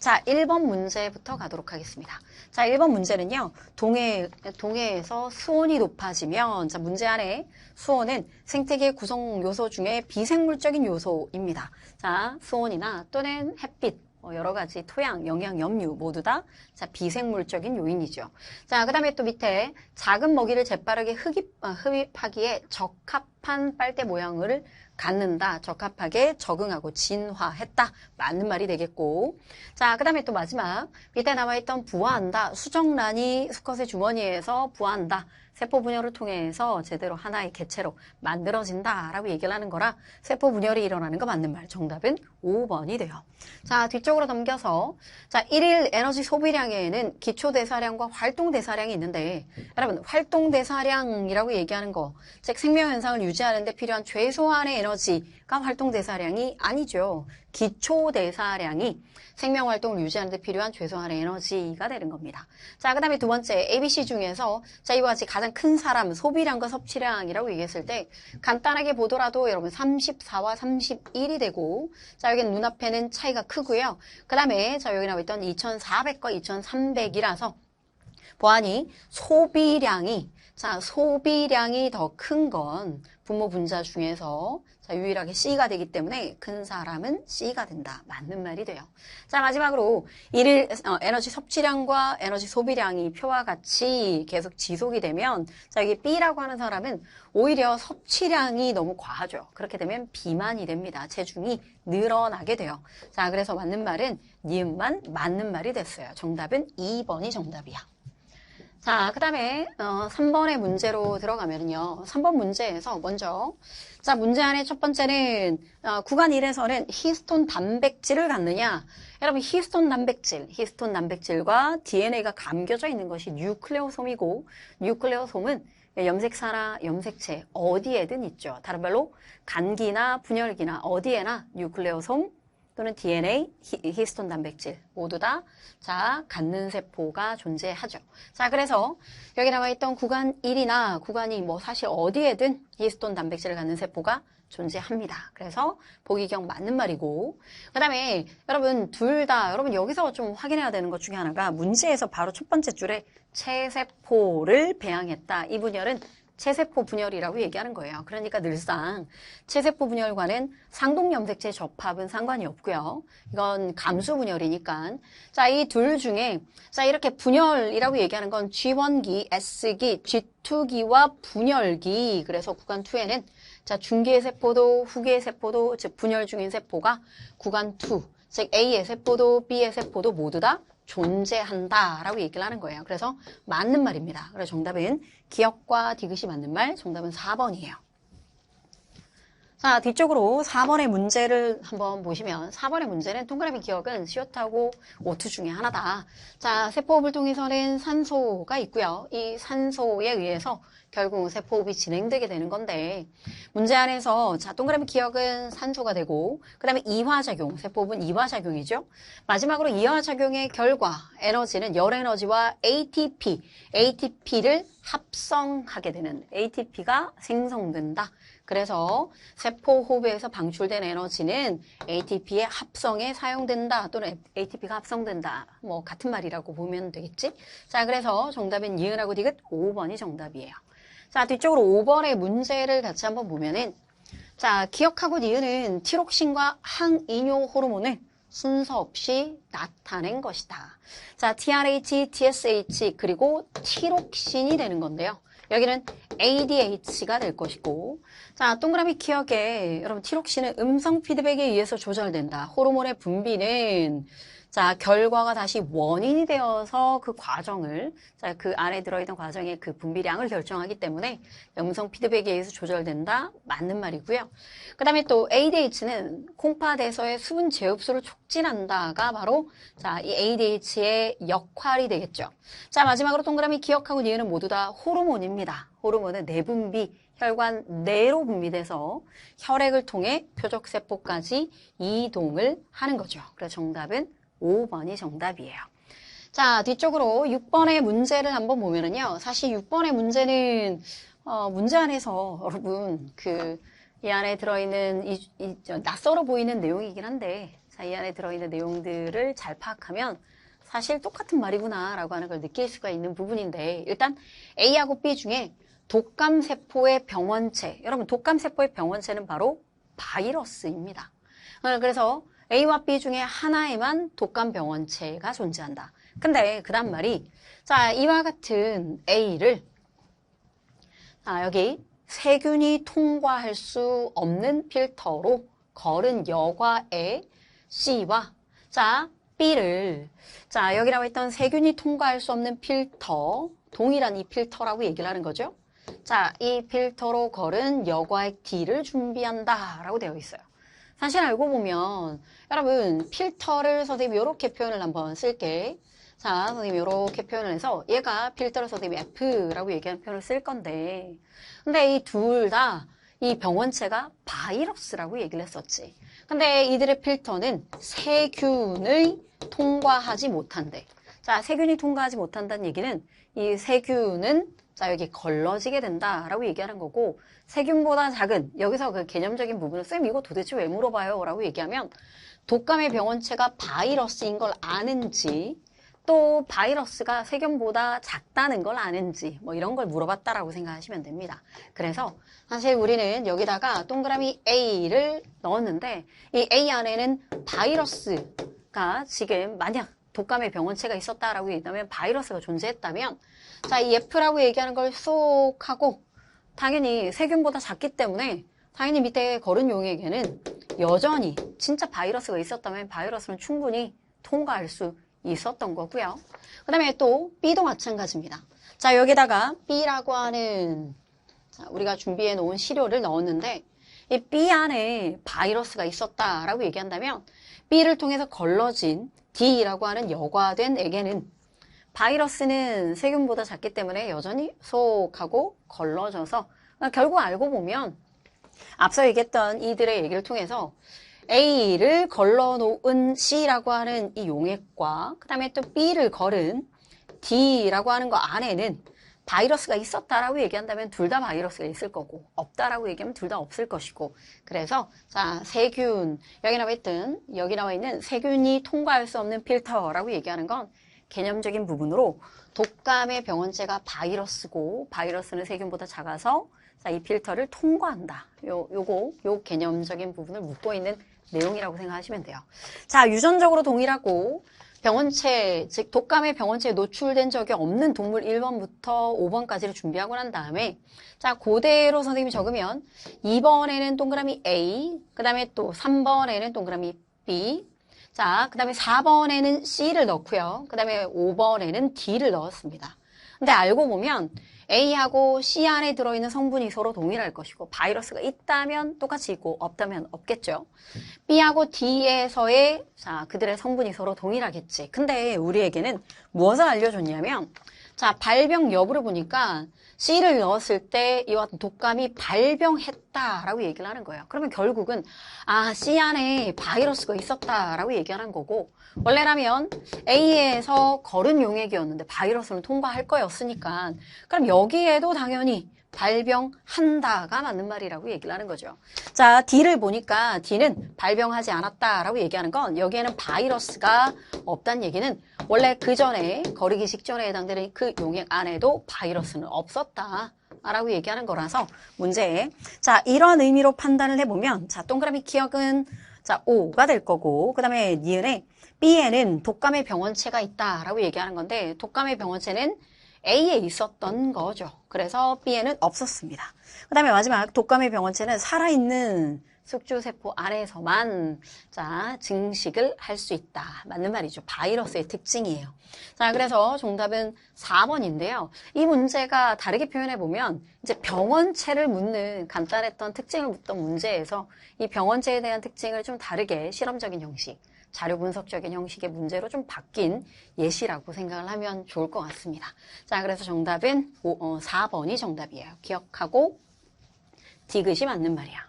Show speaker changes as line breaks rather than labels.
자, 1번 문제부터 가도록 하겠습니다. 자, 1번 문제는요. 동해에서 수온이 높아지면, 자, 문제 안에 수온은 생태계 구성 요소 중에 비생물적인 요소입니다. 자, 수온이나 또는 햇빛, 여러 가지 토양, 영양, 염류 모두 다 자, 비생물적인 요인이죠. 자, 그 다음에 또 밑에 작은 먹이를 재빠르게 흡입하기에 적합한 빨대 모양을 갖는다. 적합하게 적응하고 진화했다. 맞는 말이 되겠고. 자, 그 다음에 또 마지막 밑에 나와있던 부화한다. 수정란이 수컷의 주머니에서 부화한다. 세포 분열을 통해서 제대로 하나의 개체로 만들어진다라고 얘기를 하는 거라 세포 분열이 일어나는 거 맞는 말. 정답은 5번이 돼요. 자, 뒤쪽으로 넘겨서 자, 1일 에너지 소비량에는 기초대사량과 활동대사량이 있는데 여러분 활동대사량이라고 얘기하는 거 즉 생명현상을 유지하는 데 필요한 최소한의 에너지가 활동대사량이 아니죠. 기초대사량이 생명활동을 유지하는 데 필요한 최소한의 에너지가 되는 겁니다. 자, 그 다음에 두 번째 ABC 중에서 자, 이와 같이 가장 큰 사람 소비량과 섭취량이라고 얘기했을 때 간단하게 보더라도 여러분 34와 31이 되고 자, 여기는 눈앞에는 차이가 크고요. 그 다음에 자, 여기 나와있던 2400과 2300이라서 보아니 소비량이 더 큰 건 분모 분자 중에서 자, 유일하게 C가 되기 때문에 큰 사람은 C가 된다. 맞는 말이 돼요. 자, 마지막으로 일일 에너지 섭취량과 에너지 소비량이 표와 같이 계속 지속이 되면 자, 여기 B라고 하는 사람은 오히려 섭취량이 너무 과하죠. 그렇게 되면 비만이 됩니다. 체중이 늘어나게 돼요. 자, 그래서 맞는 말은 니은만 맞는 말이 됐어요. 정답은 2번이 정답이야. 자, 그 다음에 3번의 문제로 들어가면요. 3번 문제에서 먼저 자, 문제 안에 첫 번째는 구간 1에서는 히스톤 단백질을 갖느냐. 여러분 히스톤 단백질과 DNA가 감겨져 있는 것이 뉴클레오솜이고 뉴클레오솜은 염색사나 염색체 어디에든 있죠. 다른 말로 간기나 분열기나 어디에나 뉴클레오솜 또는 DNA, 히스톤 단백질 모두 다 자, 갖는 세포가 존재하죠. 자, 그래서 여기 나와 있던 구간 1이나 구간 2 뭐 사실 어디에든 히스톤 단백질을 갖는 세포가 존재합니다. 그래서 보기경 맞는 말이고 그다음에 여러분 둘 다 여러분 여기서 좀 확인해야 되는 것 중에 하나가 문제에서 바로 첫 번째 줄에 체세포를 배양했다. 이 분열은 체세포 분열이라고 얘기하는 거예요. 그러니까 늘상 체세포 분열과는 상동염색체 접합은 상관이 없고요. 이건 감수 분열이니까. 자, 이 둘 중에 자, 이렇게 분열이라고 얘기하는 건 G1기, S기, G2기와 분열기. 그래서 구간 2에는 자, 중기의 세포도 후기의 세포도 즉 분열 중인 세포가 구간 2, 즉 A의 세포도 B의 세포도 모두 다 존재한다라고 얘기를 하는 거예요. 그래서 맞는 말입니다. 그래서 정답은 기역과 디귿이 맞는 말, 정답은 4번이에요. 자, 뒤쪽으로 4번의 문제를 한번 보시면 4번의 문제는 동그라미 기억은 시옷하고 오투 중에 하나다. 자, 세포호흡을 통해서는 산소가 있고요. 이 산소에 의해서 결국 세포호흡이 진행되게 되는 건데 문제 안에서 자, 동그라미 기억은 산소가 되고 그 다음에 이화작용, 세포호흡은 이화작용이죠. 마지막으로 이화작용의 결과 에너지는 열에너지와 ATP를 합성하게 되는 ATP가 생성된다. 그래서 세포호흡에서 방출된 에너지는 ATP의 합성에 사용된다 또는 ATP가 합성된다. 뭐 같은 말이라고 보면 되겠지? 자, 그래서 정답은 니은하고 디귿 5번이 정답이에요. 자, 뒤쪽으로 5번의 문제를 같이 한번 보면은 자, 기억하고 니은은 티록신과 항이뇨 호르몬을 순서 없이 나타낸 것이다. 자, TRH, TSH 그리고 티록신이 되는 건데요. 여기는 ADH가 될 것이고 자, 동그라미 기억에 여러분 티록신은 음성 피드백에 의해서 조절된다. 호르몬의 분비는 자, 결과가 다시 원인이 되어서 그 과정을 자, 그 안에 들어있던 과정의 그 분비량을 결정하기 때문에 음성 피드백에 의해서 조절된다. 맞는 말이고요. 그 다음에 또 ADH는 콩팥에서의 수분 재흡수를 촉진한다가 바로 자, 이 ADH의 역할이 되겠죠. 자, 마지막으로 동그라미 기억하고 니은은 모두 다 호르몬입니다. 호르몬은 내분비, 혈관 내로 분비돼서 혈액을 통해 표적세포까지 이동을 하는 거죠. 그래서 정답은 5번이 정답이에요. 자, 뒤쪽으로 6번의 문제를 한번 보면은요. 사실 6번의 문제는 문제 안에서 여러분 이 안에 들어있는 낯설어 보이는 내용이긴 한데 자, 이 안에 들어있는 내용들을 잘 파악하면 사실 똑같은 말이구나 라고 하는 걸 느낄 수가 있는 부분인데 일단 A하고 B 중에 독감세포의 병원체 여러분 독감세포의 병원체는 바로 바이러스입니다. 그래서 A와 B 중에 하나에만 독감병원체가 존재한다. 근데 그 다음 말이 자 이와 같은 A를 여기 세균이 통과할 수 없는 필터로 걸은 여과의 C와 자 B를 자 여기 나와 있던 세균이 통과할 수 없는 필터 동일한 이 필터라고 얘기를 하는 거죠. 자 이 필터로 걸은 여과액 D를 준비한다 라고 되어 있어요. 사실 알고 보면 여러분 필터를 선생님이 이렇게 표현을 한번 쓸게. 자 선생님이 이렇게 표현을 해서 얘가 필터를 선생님이 F라고 얘기하는 표현을 쓸 건데 근데 이 둘 다 이 병원체가 바이러스라고 얘기를 했었지. 근데 이들의 필터는 세균을 통과하지 못한대. 자, 세균이 통과하지 못한다는 얘기는 이 세균은 자, 여기 걸러지게 된다라고 얘기하는 거고 세균보다 작은 여기서 그 개념적인 부분은 쌤 이거 도대체 왜 물어봐요? 라고 얘기하면 독감의 병원체가 바이러스인 걸 아는지 또 바이러스가 세균보다 작다는 걸 아는지 뭐 이런 걸 물어봤다라고 생각하시면 됩니다. 그래서 사실 우리는 여기다가 동그라미 A를 넣었는데 이 A 안에는 바이러스가 지금 만약 독감의 병원체가 있었다라고 얘기하면 바이러스가 존재했다면 자, 이 F라고 얘기하는 걸 쏙 하고 당연히 세균보다 작기 때문에 당연히 밑에 걸은 용액에는 여전히 진짜 바이러스가 있었다면 바이러스는 충분히 통과할 수 있었던 거고요. 그 다음에 또 B도 마찬가지입니다. 자 여기다가 B라고 하는 자, 우리가 준비해 놓은 시료를 넣었는데 이 B 안에 바이러스가 있었다라고 얘기한다면 B를 통해서 걸러진 D라고 하는 여과된 액에는 바이러스는 세균보다 작기 때문에 여전히 속하고 걸러져서 결국 알고 보면 앞서 얘기했던 이들의 얘기를 통해서 A를 걸러놓은 C라고 하는 이 용액과 그 다음에 또 B를 걸은 D라고 하는 거 안에는 바이러스가 있었다라고 얘기한다면 둘 다 바이러스가 있을 거고 없다라고 얘기하면 둘 다 없을 것이고 그래서 자 세균 여기 나와 있는 세균이 통과할 수 없는 필터라고 얘기하는 건 개념적인 부분으로 독감의 병원체가 바이러스고 바이러스는 세균보다 작아서 자, 이 필터를 통과한다. 요 개념적인 부분을 묻고 있는 내용이라고 생각하시면 돼요. 자, 유전적으로 동일하고 병원체, 즉 독감의 병원체에 노출된 적이 없는 동물 1번부터 5번까지를 준비하고 난 다음에 자, 그대로 선생님이 적으면 2번에는 동그라미 A, 그 다음에 또 3번에는 동그라미 B, 자, 그 다음에 4번에는 C를 넣고요. 그 다음에 5번에는 D를 넣었습니다. 근데 알고 보면 A하고 C 안에 들어있는 성분이 서로 동일할 것이고 바이러스가 있다면 똑같이 있고 없다면 없겠죠. B하고 D에서의 자 그들의 성분이 서로 동일하겠지. 근데 우리에게는 무엇을 알려줬냐면 자 발병 여부를 보니까 C를 넣었을 때 이와 같은 독감이 발병했다라고 얘기를 하는 거예요. 그러면 결국은 C 안에 바이러스가 있었다라고 얘기하는 거고 원래라면 A에서 걸은 용액이었는데 바이러스는 통과할 거였으니까 그럼 여기에도 당연히 발병한다가 맞는 말이라고 얘기를 하는 거죠. 자, D를 보니까 D는 발병하지 않았다라고 얘기하는 건 여기에는 바이러스가 없다는 얘기는 원래 그 전에 거리기 직전에 해당되는 그 용액 안에도 바이러스는 없었다라고 얘기하는 거라서 문제에 자, 이런 의미로 판단을 해보면 자, 동그라미 기억은 자, O가 될 거고 그 다음에 니은에 B에는 독감의 병원체가 있다라고 얘기하는 건데 독감의 병원체는 A에 있었던 거죠. 그래서 B에는 없었습니다. 그 다음에 마지막 독감의 병원체는 살아있는 숙주세포 안에서만 자 증식을 할 수 있다. 맞는 말이죠. 바이러스의 특징이에요. 자 그래서 정답은 4번인데요. 이 문제가 다르게 표현해보면 이제 병원체를 묻는 간단했던 특징을 묻던 문제에서 이 병원체에 대한 특징을 좀 다르게 실험적인 형식 자료 분석적인 형식의 문제로 좀 바뀐 예시라고 생각을 하면 좋을 것 같습니다. 자, 그래서 정답은 4번이 정답이에요. 기억하고 디귿이 맞는 말이야.